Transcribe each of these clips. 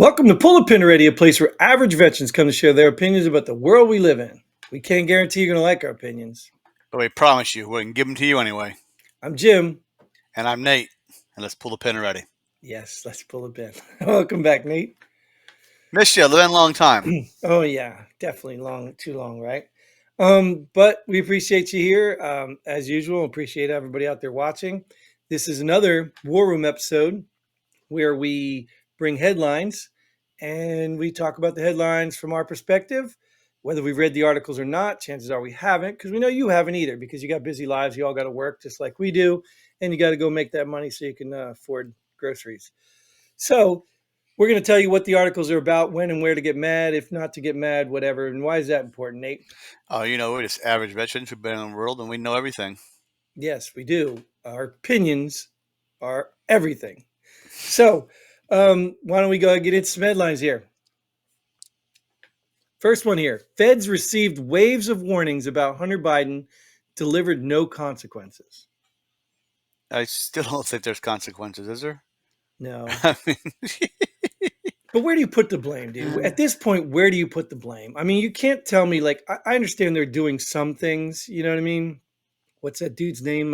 Welcome to Pull a Pin Already, a place where average veterans come to share their opinions about the world we live in. We can't guarantee you're going to like our opinions. But we promise you, we can give them to you anyway. I'm Jim. And I'm Nate. And let's pull the pin already. Yes, let's pull a pin. Welcome back, Nate. Missed you. It's been a long time. Oh, yeah, definitely too long, right? But we appreciate you here. As usual, appreciate everybody out there watching. This is another War Room episode where we bring headlines and we talk about the headlines from our perspective. Whether we've read the articles or not, chances are we haven't, because we know you haven't either, because you got busy lives. You all got to work just like we do, and you got to go make that money so you can afford groceries. So we're going to tell you what the articles are about, when and where to get mad, if not to get mad, whatever. And why is that important, Nate? We're just average veterans who've been in the world and we know everything. Yes, we do. Our opinions are everything. So why don't we go ahead and get into some headlines here? First one here. Feds received waves of warnings about Hunter Biden, delivered no consequences. I still don't think there's consequences, is there? No. I mean, But where do you put the blame, dude? At this point, where do you put the blame? I mean, you can't tell me, like, I understand they're doing some things, you know what I mean? What's that dude's name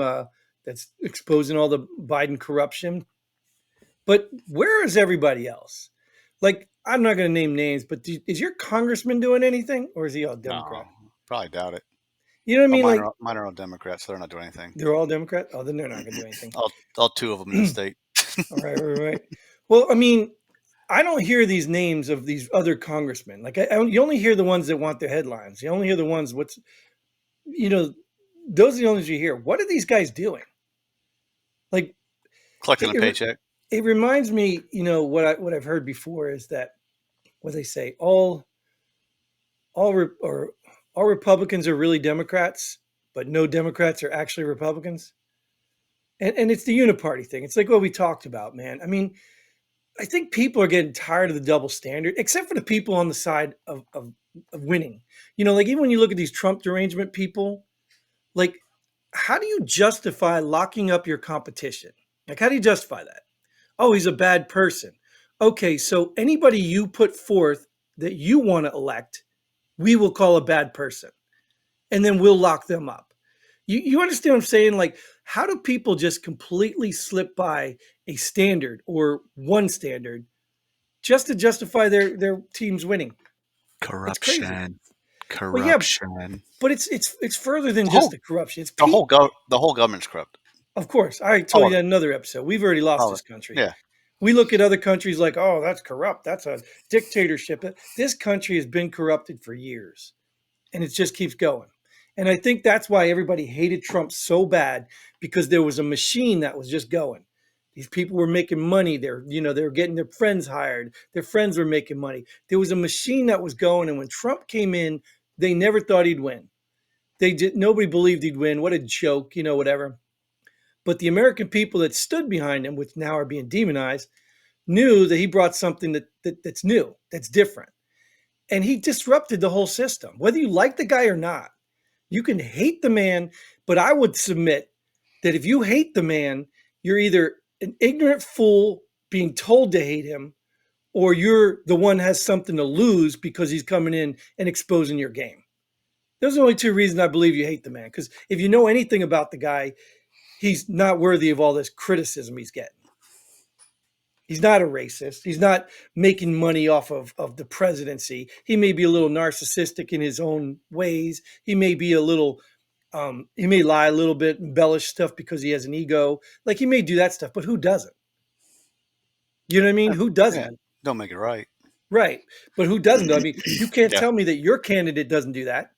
that's exposing all the Biden corruption? But where is everybody else? Like, I'm not going to name names, but is your congressman doing anything, or is he all Democrat? no, probably doubt it. You know what I mean? Like, mine are all Democrats, so they're not doing anything. they're all Democrat? Oh, then they're not going to do anything. all two of them in the state. All right. Well, I mean, I don't hear these names of these other congressmen. Like, you only hear the ones that want their headlines. You only hear the ones those are the only ones you hear. What are these guys doing? Like, Collecting a paycheck. It reminds me, what I've heard before is that what they say, all Republicans are really Democrats, but no Democrats are actually Republicans. And it's the uniparty thing. It's like what we talked about, man. I mean, I think people are getting tired of the double standard, except for the people on the side of winning. Like even when you look at these Trump derangement people, like, how do you justify locking up your competition? Like, how do you justify that? Oh, he's a bad person. Okay, so anybody you put forth that you want to elect, we will call a bad person. And then we'll lock them up. You understand what I'm saying? Like, how do people just completely slip by a standard or one standard just to justify their team's winning? Corruption. Well, yeah, but it's further than just the corruption. It's the whole government's corrupt. Of course. I told you that in another episode. We've already lost this country. Yeah. We look at other countries like, oh, that's corrupt. That's a dictatorship. This country has been corrupted for years, and it just keeps going. And I think that's why everybody hated Trump so bad, because there was a machine that was just going. These people were making money. They were getting their friends hired. Their friends were making money. There was a machine that was going. And when Trump came in, they never thought he'd win. Nobody believed he'd win. What a joke, whatever. But the American people that stood behind him, which now are being demonized, knew that he brought something that's new, that's different. And he disrupted the whole system. Whether you like the guy or not, you can hate the man, but I would submit that if you hate the man, you're either an ignorant fool being told to hate him, or you're the one that has something to lose because he's coming in and exposing your game. Those are the only two reasons I believe you hate the man. Because if you know anything about the guy, he's not worthy of all this criticism he's getting. He's not a racist. He's not making money off of the presidency. He may be a little narcissistic in his own ways. He may be a little, he may lie a little bit, embellish stuff because he has an ego. Like, he may do that stuff, but who doesn't? You know what I mean? Who doesn't? Yeah, don't make it right. Right. But who doesn't? I mean, you can't tell me that your candidate doesn't do that.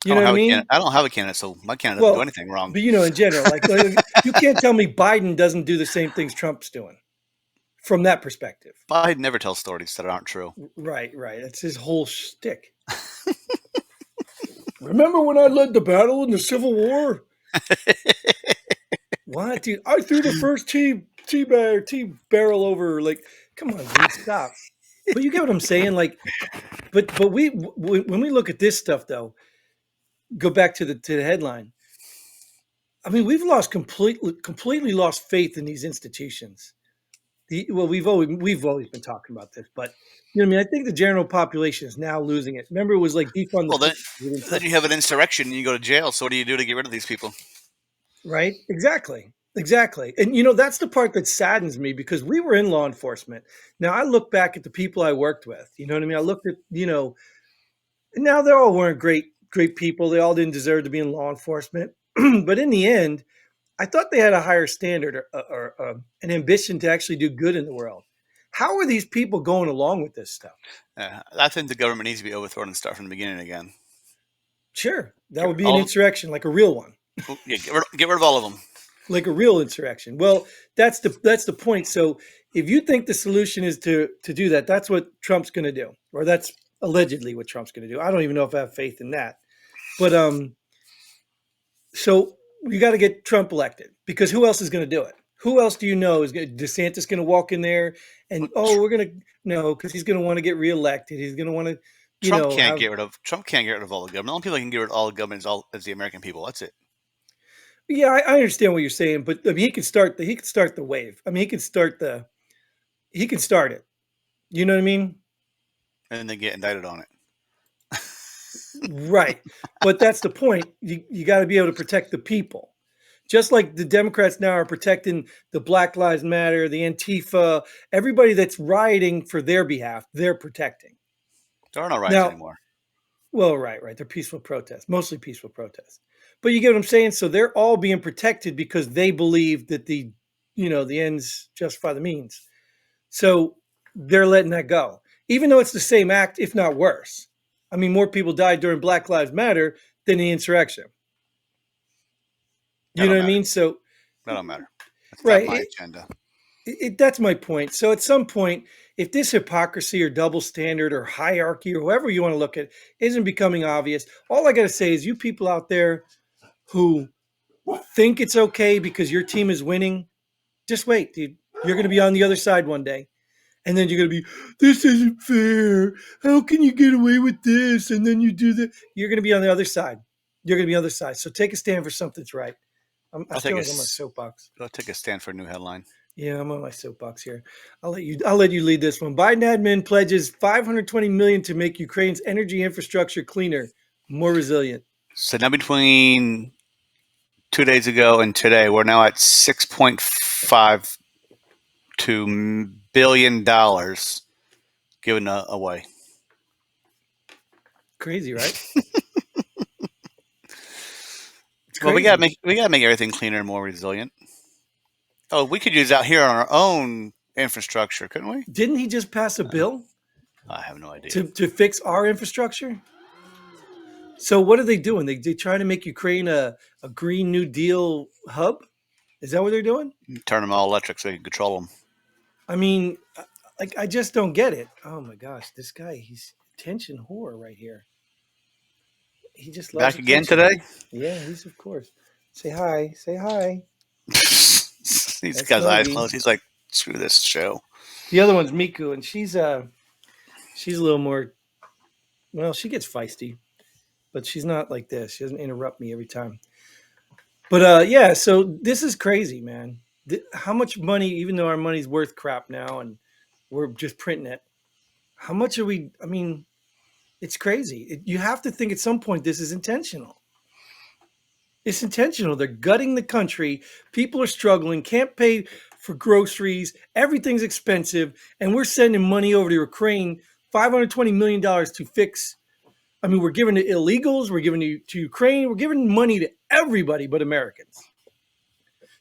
You know what I mean? I don't have a candidate, so my candidate doesn't do anything wrong. But in general, like you can't tell me Biden doesn't do the same things Trump's doing from that perspective. Biden never tells stories that aren't true. Right. That's his whole shtick. Remember when I led the battle in the Civil War? What, dude? I threw the first tea barrel over. Like, come on, dude, stop. But you get what I'm saying? Like, but when we look at this stuff, though, go back to the headline. I mean, we've completely lost faith in these institutions. Well, we've always been talking about this, but you know what I mean. I think the general population is now losing it. Remember, it was like defund the Well, police. We didn't then trust, you have an insurrection and you go to jail. So what do you do to get rid of these people? right? Exactly, exactly. And that's the part that saddens me because we were in law enforcement. Now I look back at the people I worked with. You know what I mean? I looked at and now they all weren't great people. They all didn't deserve to be in law enforcement. But in the end, I thought they had a higher standard or an ambition to actually do good in the world. How are these people going along with this stuff? I think the government needs to be overthrown and start from the beginning again. Sure, that Get would be an all, insurrection, like a real one, yeah, get rid of all of them. like a real insurrection. Well, that's the point. So if you think the solution is to do that, that's what Trump's going to do, or that's allegedly what Trump's going to do. I don't even know if I have faith in that, but so you got to get Trump elected because who else is going to do it? Who else do you know is DeSantis going to walk in there and we're going to no because he's going to want to get reelected. He's going to want to have Trump can't get rid of all the government. The only people that can get rid of all the government is the American people. That's it. yeah. I understand what you're saying, but I mean he could start the wave. I mean he can start it. You know what I mean? And then they get indicted on it. Right. But that's the point. You got to be able to protect the people. Just like the Democrats now are protecting the Black Lives Matter, the Antifa, everybody that's rioting for their behalf, they're protecting. There are no riots Now, anymore. well, right. They're peaceful protests, mostly peaceful protests. But you get what I'm saying? So they're all being protected because they believe that the ends justify the means. So they're letting that go. Even though it's the same act, if not worse. I mean, more people died during Black Lives Matter than the insurrection. That You know don't what I matter. mean? So, That don't matter. That's not right. my agenda. That's my point. So at some point, if this hypocrisy or double standard or hierarchy or however you want to look at it isn't becoming obvious, all I got to say is you people out there who think it's okay because your team is winning, just wait, dude. You're going to be on the other side one day. And then you're going to be, this isn't fair. How can you get away with this? And then you do that. You're going to be on the other side. You're going to be on the other side. So take a stand for something that's right. I I'll take feel a like I'm on a soapbox. I'll take a stand for a new headline. Yeah, I'm on my soapbox here. I'll let you lead this one. Biden admin pledges 520 million to make Ukraine's energy infrastructure cleaner, more resilient. So now between 2 days ago and today, we're now at $6.52 billion given away. Crazy, right? It's Well, crazy. we gotta make everything cleaner and more resilient. Oh, we could use that here on our own infrastructure, couldn't we? Didn't he just pass a bill I have no idea. to fix our infrastructure? So what are they doing? They trying to make Ukraine a Green New Deal hub? Is that what they're doing? Turn them all electric so you can control them. I mean, like I just don't get it. Oh my gosh, this guy, he's attention whore right here. He just loves Back again attention. today? Yeah, he's of course. Say hi. Say hi. He's That's got his eyes Smokey. closed. He's like, screw this show. The other one's Miku, and she's a little more. Well, she gets feisty, but she's not like this. She doesn't interrupt me every time. But yeah, so this is crazy, man. How much money? Even though our money's worth crap now, and we're just printing it. How much are we? I mean, it's crazy. You have to think at some point this is intentional. It's intentional. They're gutting the country. People are struggling, can't pay for groceries. Everything's expensive. And we're sending money over to Ukraine, $520 million to fix. I mean, we're giving to illegals, we're giving to Ukraine, we're giving money to everybody but Americans.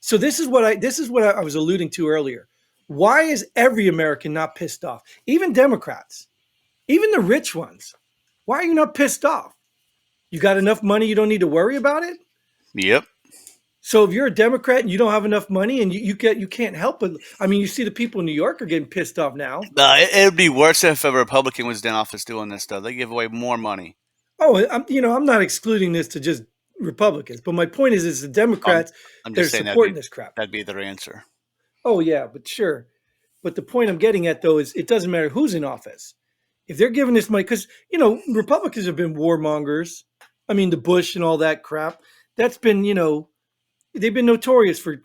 So this is what I was alluding to earlier. Why is every American not pissed off? Even Democrats, even the rich ones. Why are you not pissed off? You got enough money, you don't need to worry about it? Yep. So if you're a Democrat and you don't have enough money and you can't help it. I mean, you see the people in New York are getting pissed off now. It would be worse if a Republican was in office doing this stuff. They give away more money. Oh, I'm not excluding this to just Republicans, but my point is the Democrats I'm that are just saying supporting this crap. that'd be their answer. Oh yeah, but sure. But the point I'm getting at though is it doesn't matter who's in office. If they're giving this money, because Republicans have been warmongers. I mean, the Bush and all that crap. That's been they've been notorious for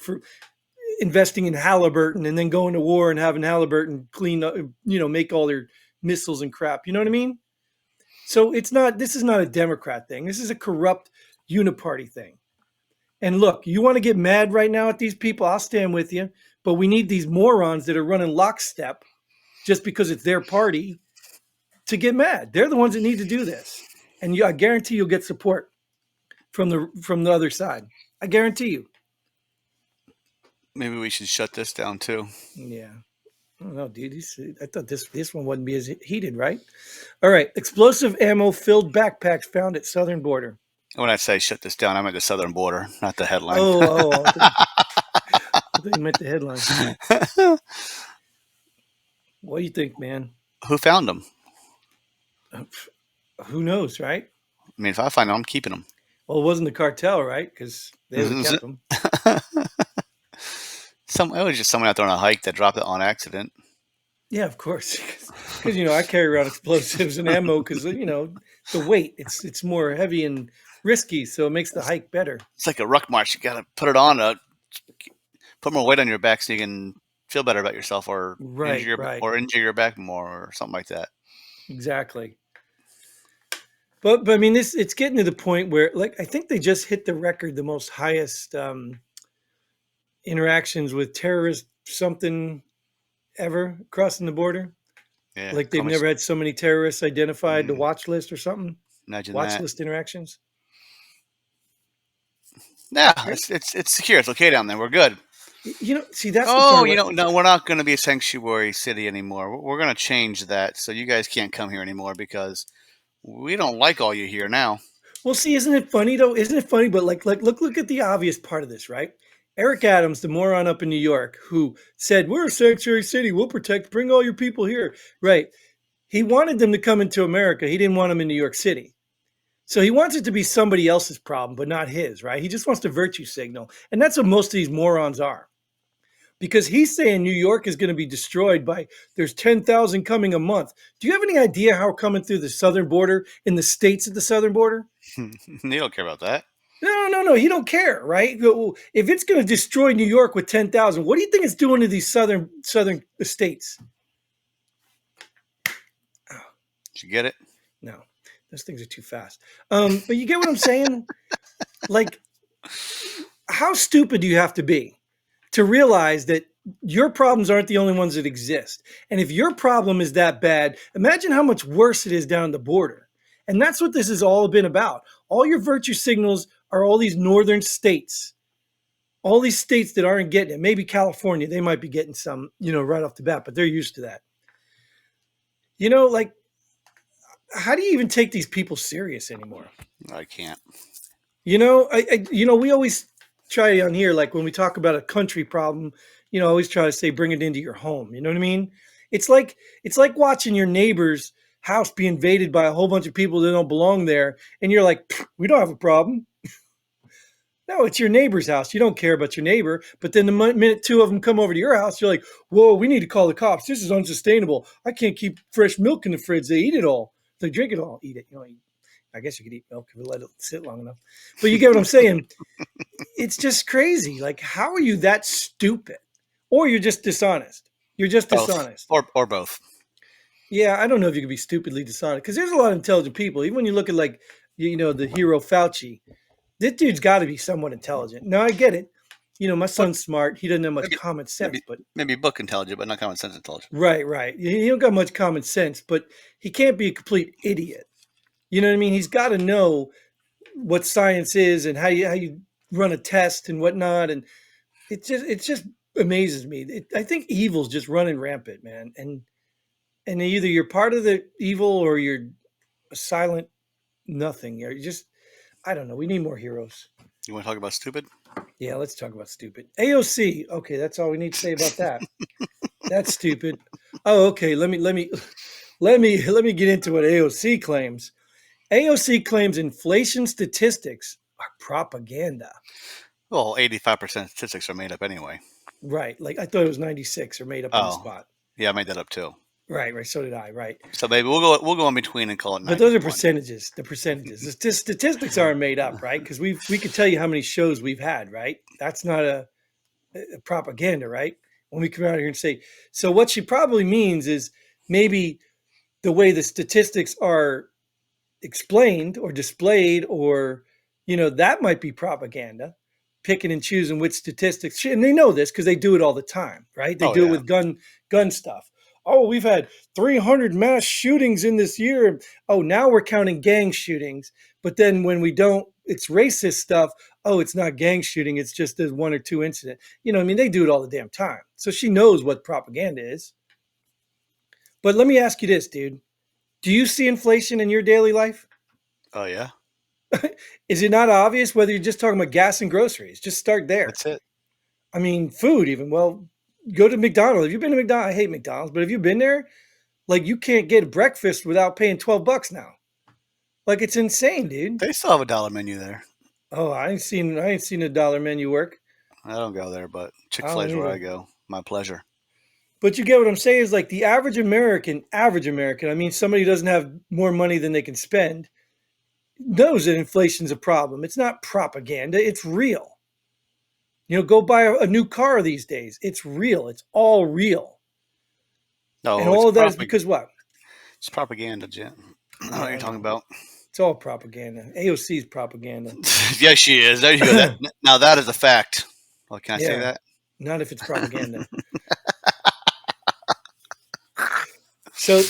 investing in Halliburton and then going to war and having Halliburton clean up, make all their missiles and crap. You know what I mean? So this is not a Democrat thing. This is a corrupt uniparty thing. And look, you want to get mad right now at these people, I'll stand with you. But we need these morons that are running lockstep just because it's their party to get mad. They're the ones that need to do this. And I guarantee you'll get support from the other side. I guarantee you. Maybe we should shut this down too. Yeah. I don't know, dude. I thought this one wouldn't be as heated, right? All right. Explosive ammo filled backpacks found at southern border. When I say shut this down, I meant the southern border, not the headline. I thought you meant the headline. What do you think, man? Who found them? Who knows, right? I mean, if I find them, I'm keeping them. Well, it wasn't the cartel, right? Because they would have kept them. It was just someone out there on a hike that dropped it on accident. Yeah, of course. Because I carry around explosives and ammo because the weight. It's more heavy and risky, so it makes the hike better. It's like a ruck march. You got to put it on put more weight on your back so you can feel better about yourself, or injure your back more, or something like that. Exactly. But I mean, it's getting to the point where, like, I think they just hit the record, the most highest interactions with terrorists something ever crossing the border. Yeah, like they've never had so many terrorists identified, the watch list or something. Imagine watch that. list interactions. Yeah, it's secure. It's okay down there. We're good. See, that's no, we're not going to be a sanctuary city anymore. We're going to change that, so you guys can't come here anymore because we don't like all you here now. Well, see, isn't it funny though? Isn't it funny? But look at the obvious part of this, right? Eric Adams, the moron up in New York, who said, we're a sanctuary city, we'll bring all your people here. Right. He wanted them to come into America. He didn't want them in New York City. So he wants it to be somebody else's problem, but not his, right? He just wants to virtue signal. And that's what most of these morons are. Because he's saying New York is going to be destroyed there's 10,000 coming a month. Do you have any idea how coming through the southern border in the states at the southern border? You don't care about that. No, he don't care, right? If it's going to destroy New York with 10,000, what do you think it's doing to these southern states? Did you get it? No, those things are too fast. But you get what I'm saying? Like, how stupid do you have to be to realize that your problems aren't the only ones that exist? And if your problem is that bad, imagine how much worse it is down the border. And that's what this has all been about. All your virtue signals are all these northern states, all these states that aren't getting it. Maybe California, they might be getting some, right off the bat, but they're used to that. Like, how do you even take these people serious anymore? I can't. We always try on here, like when we talk about a country problem, I always try to say, bring it into your home. You know what I mean? It's like watching your neighbor's house be invaded by a whole bunch of people that don't belong there. And you're like, we don't have a problem. No, it's your neighbor's house. You don't care about your neighbor. But then the minute two of them come over to your house, you're like, whoa, we need to call the cops. This is unsustainable. I can't keep fresh milk in the fridge. They eat it all. They drink it all. Eat it. I guess you could eat milk if you let it sit long enough. But you get what I'm saying? It's just crazy. Like, how are you that stupid? Or you're just dishonest. You're just dishonest. Or both. Yeah, I don't know if you could be stupidly dishonest. Because there's a lot of intelligent people. Even when you look at, like, the hero Fauci, this dude's got to be somewhat intelligent. Now, I get it. My son's smart. He doesn't have much common sense. Maybe book intelligent, but not common sense intelligent. Right. He don't got much common sense, but he can't be a complete idiot. You know what I mean? He's got to know what science is and how you run a test and whatnot. And it just amazes me. I think evil's just running rampant, man. And either you're part of the evil or you're a silent nothing. You're just, I don't know. We need more heroes. You want to talk about stupid? Yeah, let's talk about stupid. AOC. Okay, that's all we need to say about that. That's stupid. Oh, okay. Let me get into what AOC claims. AOC claims inflation statistics are propaganda. Well, 85% statistics are made up anyway. Right. Like, I thought it was 96 or made up on the spot. Yeah, I made that up too. Right. So did I. Right. So maybe we'll go in between and call it 91. But those are percentages. The percentages. The statistics aren't made up, right? Because we could tell you how many shows we've had, right? That's not propaganda, right? When we come out here and say, so what she probably means is maybe the way the statistics are explained or displayed, or that might be propaganda, picking and choosing which statistics. And they know this because they do it all the time, right? They Oh do it yeah. with gun stuff. Oh, we've had 300 mass shootings in this year. Oh, now we're counting gang shootings. But then when we don't, it's racist stuff. Oh, it's not gang shooting. It's just a 1 or 2 incident. I mean, they do it all the damn time. So she knows what propaganda is. But let me ask you this, dude. Do you see inflation in your daily life? Oh yeah. Is it not obvious whether you're just talking about gas and groceries? Just start there. That's it. I mean, food even. Well, go to McDonald's. Have you been to McDonald's? I hate McDonald's, but have you been there? Like, you can't get breakfast without paying $12 now. Like, it's insane, dude. They still have a dollar menu there. Oh, I ain't seen a dollar menu work. I don't go there, but I Chick-fil-A don't is where I either. go. My pleasure. But you get what I'm saying, is like the average American, I mean, somebody who doesn't have more money than they can spend, knows that inflation's a problem. It's not propaganda, it's real. Go buy a new car these days. It's real. It's all real. And No, all of that is because what? It's propaganda, Jen. I know what you're talking No, about. it's all propaganda. AOC's propaganda. Yes, she is. There you go. Now that is a fact. Well, can I say Yeah, that? not if it's propaganda. So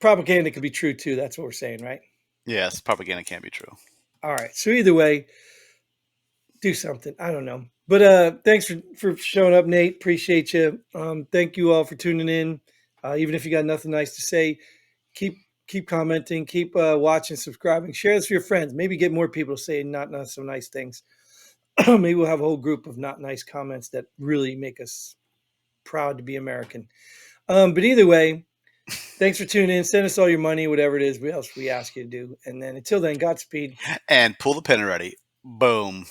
propaganda could be true too. That's what we're saying, right? Yes, propaganda can't be true. All right. So either way, do something. I don't know. But thanks for showing up, Nate. Appreciate you. Thank you all for tuning in. Even if you got nothing nice to say, keep commenting, keep watching, subscribing, share this with your friends. Maybe get more people to say not so nice things. Maybe we'll have a whole group of not nice comments that really make us proud to be American. But either way, thanks for tuning in. Send us all your money, whatever it is else we ask you to do. And then until then, Godspeed. And pull the pin already. Boom.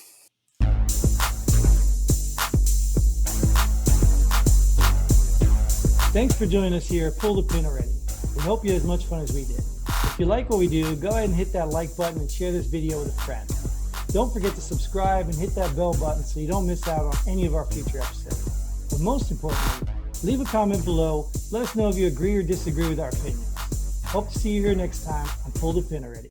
Thanks for joining us here. Pull the pin already. We hope you had as much fun as we did. If you like what we do, go ahead and hit that like button and share this video with a friend. Don't forget to subscribe and hit that bell button so you don't miss out on any of our future episodes. But most importantly, leave a comment below. Let us know if you agree or disagree with our opinions. Hope to see you here next time on Pull the Pin Already.